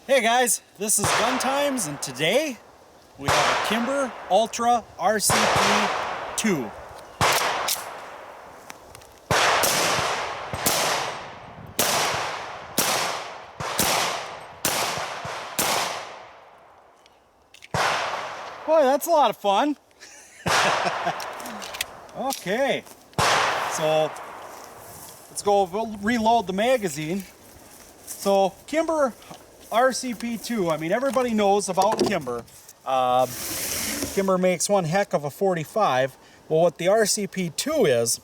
Hey guys, this is Gun Times, and today we have a Kimber Ultra RCP II. Boy, that's a lot of fun. Okay, so let's go reload the magazine. So Kimber RCP II, I mean, everybody knows about Kimber. Kimber makes one heck of a 45. Well, what the RCP II is,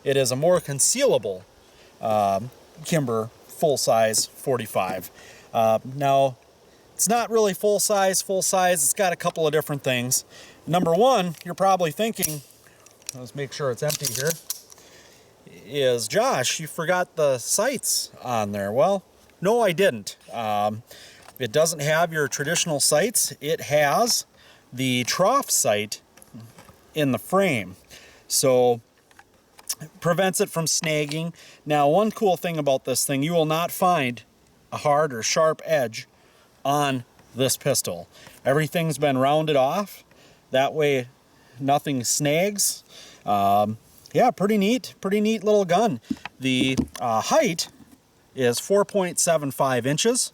it is a more concealable Kimber full-size 45. Now, it's not really full-size. It's got a couple of different things. Number one, you're probably thinking, let's make sure it's empty here, is, Josh, you forgot the sights on there. Well, no, I didn't. It doesn't have your traditional sights. It has the trough sight in the frame. So it prevents it from snagging. Now, one cool thing about this thing, you will not find a hard or sharp edge on this pistol. Everything's been rounded off. That way nothing snags. Yeah, pretty neat little gun. The height is 4.75 inches.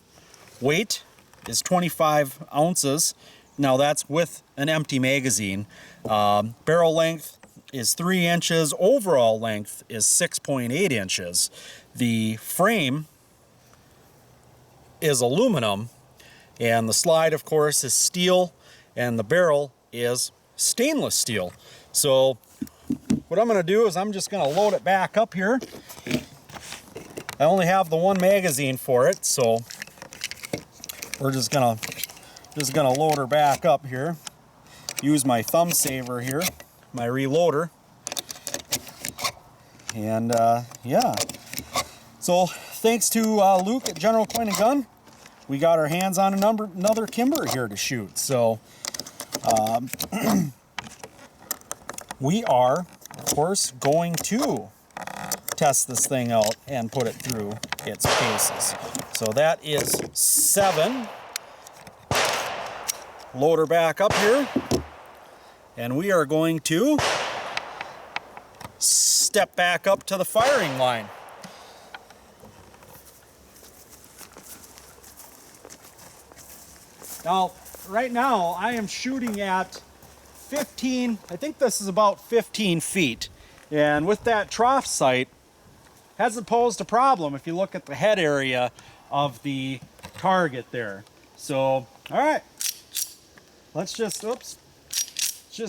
Weight is 25 ounces. Now that's with an empty magazine. Barrel length is 3 inches. Overall length is 6.8 inches. The frame is aluminum, and the slide, of course, is steel, and the barrel is stainless steel. So what I'm going to do is I'm just going to load it back up here. I only have the one magazine for it, so we're just gonna load her back up here. Use my thumb saver here, my reloader, and yeah. So thanks to Luke at General Coin and Gun, we got our hands on another Kimber here to shoot. So we are, of course, going to test this thing out and put it through its paces. So that is 7. Load her back up here, and we are going to step back up to the firing line. Now, right now, I am shooting at 15, I think this is about 15 feet. And with that trough sight, hasn't posed a problem if you look at the head area of the target there. So, all right, let's just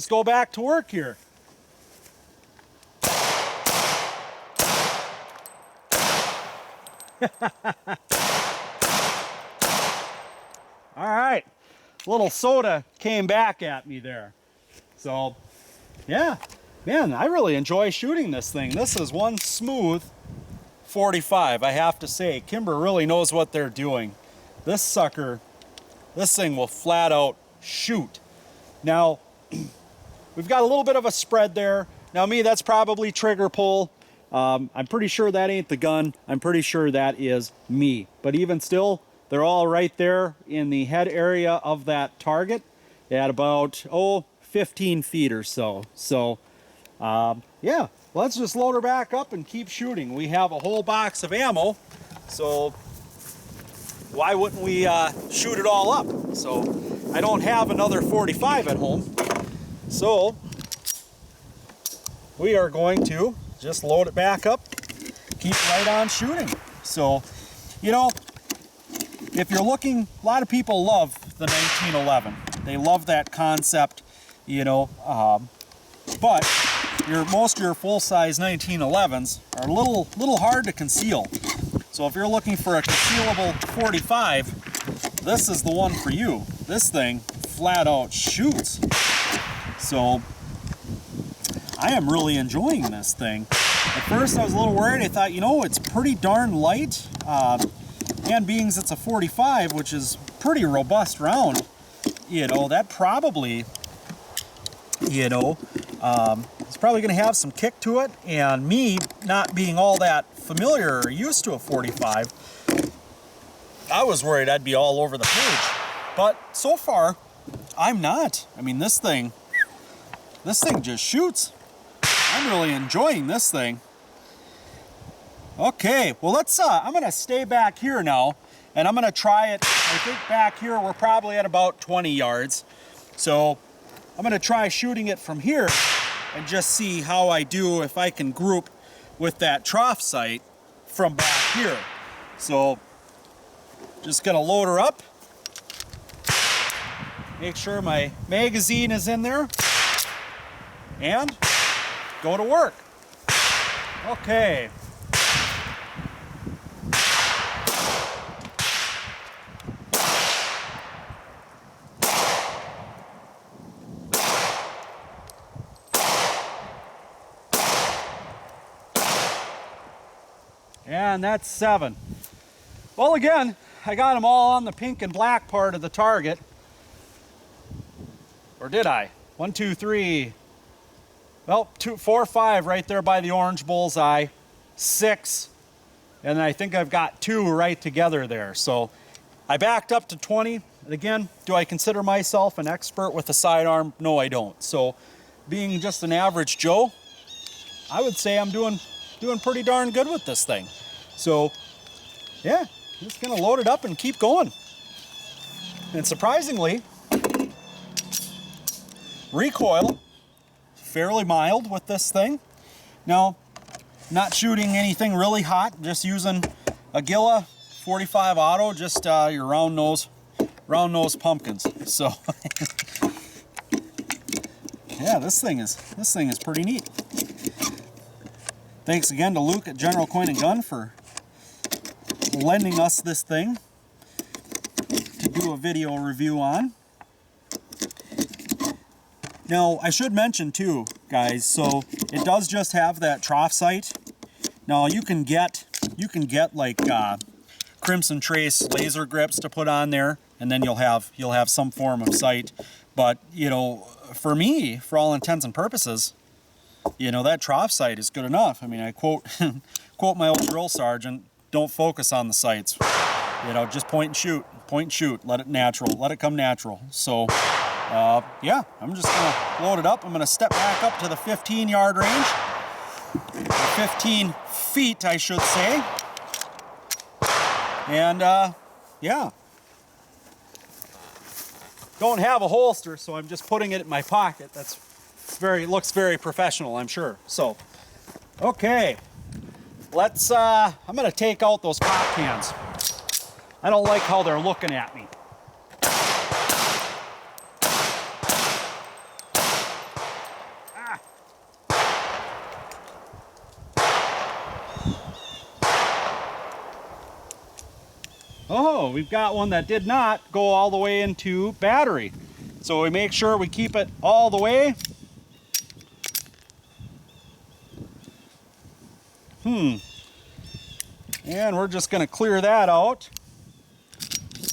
go back to work here. All right, little soda came back at me there. So, yeah, man, I really enjoy shooting this thing. This is one smooth 45, I have to say. Kimber really knows what they're doing. This sucker, this thing will flat out shoot. Now, we've got a little bit of a spread there. Now, me, that's probably trigger pull. I'm pretty sure that ain't the gun. I'm pretty sure that is me. But even still, they're all right there in the head area of that target at about, 15 feet or so. So, yeah, let's just load her back up and keep shooting. We have a whole box of ammo, so why wouldn't we shoot it all up? So I don't have another 45 at home, so we are going to just load it back up, keep right on shooting. So, you know, if you're looking, a lot of people love the 1911. They love that concept, you know, but most of your full-size 1911s are a little hard to conceal. So if you're looking for a concealable 45, this is the one for you. This thing flat out shoots. So I am really enjoying this thing. At first I was a little worried. I thought, you know, it's pretty darn light. And being it's a 45, which is pretty robust round, you know, that probably, you know, it's probably going to have some kick to it. And me not being all that familiar or used to a 45, I was worried I'd be all over the page, but so far I'm not. I mean, this thing just shoots. I'm really enjoying this thing. Okay, well let's, I'm gonna stay back here now, and I'm gonna try it. I think back here we're probably at about 20 yards. So I'm gonna try shooting it from here and just see how I do if I can group with that trough sight from back here. So just gonna load her up, make sure my magazine is in there, and go to work. Okay. And that's 7. Well, again, I got them all on the pink and black part of the target. Or did I? 1, 2, 3. Well, 2, 4, 5 right there by the orange bullseye. 6. And I think I've got 2 right together there. So I backed up to 20. And again, do I consider myself an expert with a sidearm? No, I don't. So being just an average Joe, I would say I'm doing pretty darn good with this thing. So yeah, just gonna load it up and keep going. And surprisingly, recoil fairly mild with this thing. Now, not shooting anything really hot, just using a Gilla 45 auto, just your round nose pumpkins. So yeah, this thing is pretty neat. Thanks again to Luke at General Coin and Gun for lending us this thing to do a video review on. Now, I should mention too, guys, so it does just have that trough sight. Now you can get like Crimson Trace laser grips to put on there, and then you'll have some form of sight. But you know, for me, for all intents and purposes, you know, that trough sight is good enough. I mean, I quote my old drill sergeant, don't focus on the sights. You know, just point and shoot, let it come natural. So yeah, I'm just gonna load it up. I'm gonna step back up to the 15-yard range, or 15 feet, I should say. And yeah, don't have a holster, so I'm just putting it in my pocket. Looks very professional, I'm sure. So, okay, let's, I'm gonna take out those pop cans. I don't like how they're looking at me. Ah. Oh, we've got one that did not go all the way into battery. So we make sure we keep it all the way. And we're just gonna clear that out.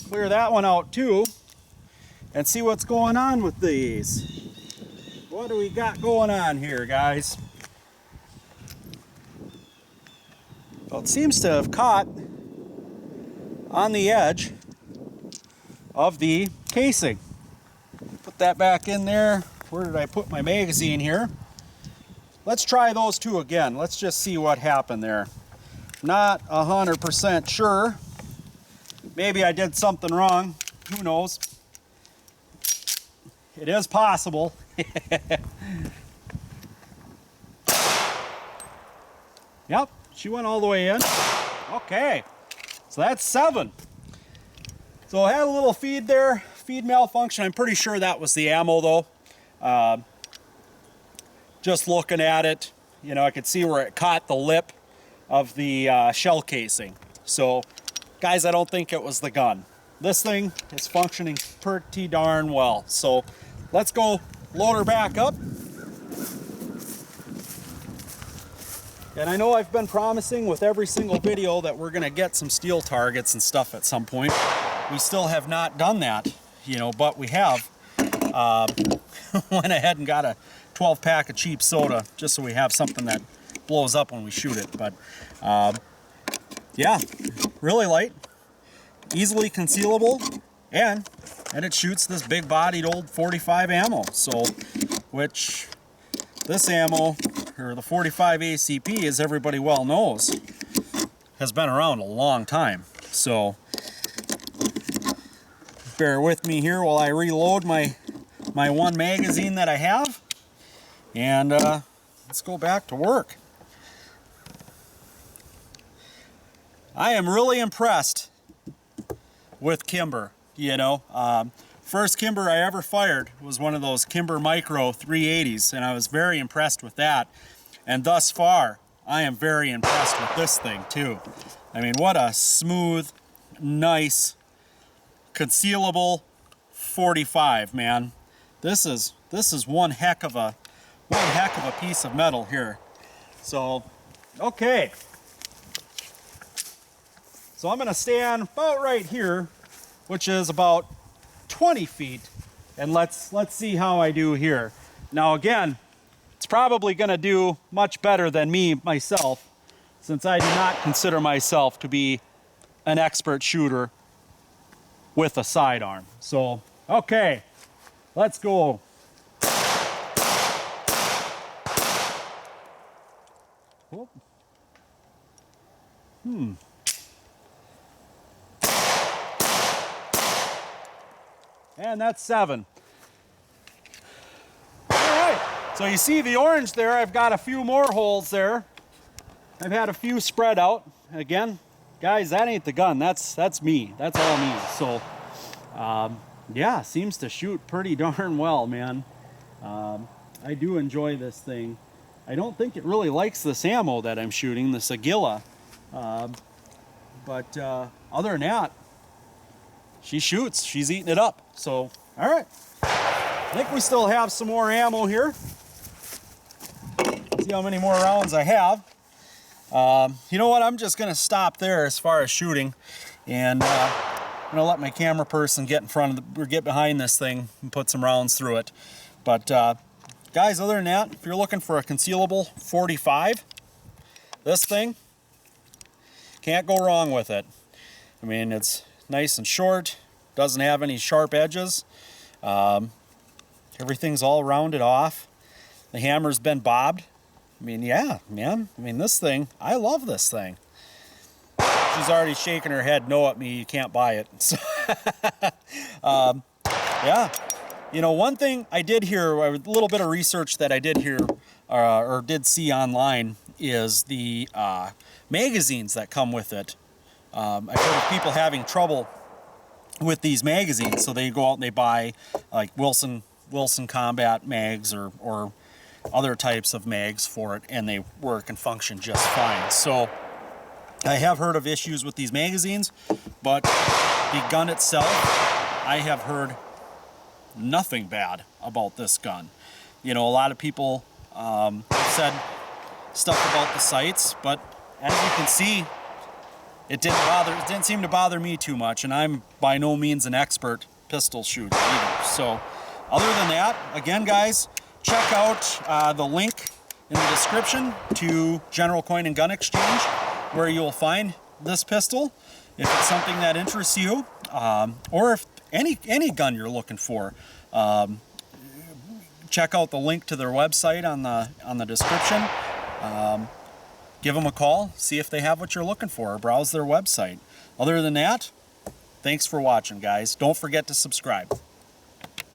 Clear that one out too. And see what's going on with these. What do we got going on here, guys? Well, it seems to have caught on the edge of the casing. Put that back in there. Where did I put my magazine here? Let's try those two again. Let's just see what happened there. Not 100% sure. Maybe I did something wrong. Who knows? It is possible. Yep, she went all the way in. Okay, so that's 7. So I had a little feed there, feed malfunction. I'm pretty sure that was the ammo though. Just looking at it, you know, I could see where it caught the lip of the shell casing. So, guys, I don't think it was the gun. This thing is functioning pretty darn well. So, let's go load her back up. And I know I've been promising with every single video that we're gonna get some steel targets and stuff at some point. We still have not done that, you know, but we have went ahead and got a 12-pack of cheap soda just so we have something that blows up when we shoot it. But yeah, really light. easily concealable, and it shoots this big bodied old 45 ammo. So, which this ammo, or the 45 ACP, as everybody well knows, has been around a long time. So bear with me here while I reload my one magazine that I have, and let's go back to work. I am really impressed with Kimber. You know, first Kimber I ever fired was one of those Kimber Micro 380s, and I was very impressed with that. And thus far, I am very impressed with this thing too. I mean, what a smooth, nice, concealable 45, man. This is one heck of a piece of metal here. So, okay. So I'm gonna stand about right here, which is about 20 feet, and let's see how I do here. Now again, it's probably gonna do much better than me myself, since I do not consider myself to be an expert shooter with a sidearm. So, okay, let's go. Whoop. And that's 7. All right, so you see the orange there. I've got a few more holes there. I've had a few spread out. Again, guys, that ain't the gun. That's me. That's all me. So, yeah, seems to shoot pretty darn well, man. I do enjoy this thing. I don't think it really likes this ammo that I'm shooting, this Aguila. But other than that, she shoots. She's eating it up. So, all right. I think we still have some more ammo here. See how many more rounds I have. You know what? I'm just going to stop there as far as shooting, and I'm going to let my camera person get in front of or get behind this thing and put some rounds through it. But guys, other than that, if you're looking for a concealable 45, this thing, can't go wrong with it. I mean, it's nice and short, doesn't have any sharp edges. Everything's all rounded off. The hammer's been bobbed. I mean, yeah, man. I mean, this thing, I love this thing. She's already shaking her head no at me, you can't buy it. So, yeah. You know, one thing I did hear, a little bit of research that I did hear, or did see online, is the magazines that come with it. I've heard of people having trouble with these magazines, so they go out and they buy like Wilson Combat mags or other types of mags for it, and they work and function just fine. So I have heard of issues with these magazines, but the gun itself, I have heard nothing bad about this gun. You know, a lot of people have said stuff about the sights, but as you can see, it didn't seem to bother me too much, and I'm by no means an expert pistol shooter either. So other than that, again guys, check out the link in the description to General Coin and Gun Exchange, where you'll find this pistol if it's something that interests you, or if any gun you're looking for. Check out the link to their website on the description. Give them a call, see if they have what you're looking for, or browse their website. Other than that, thanks for watching, guys. Don't forget to subscribe.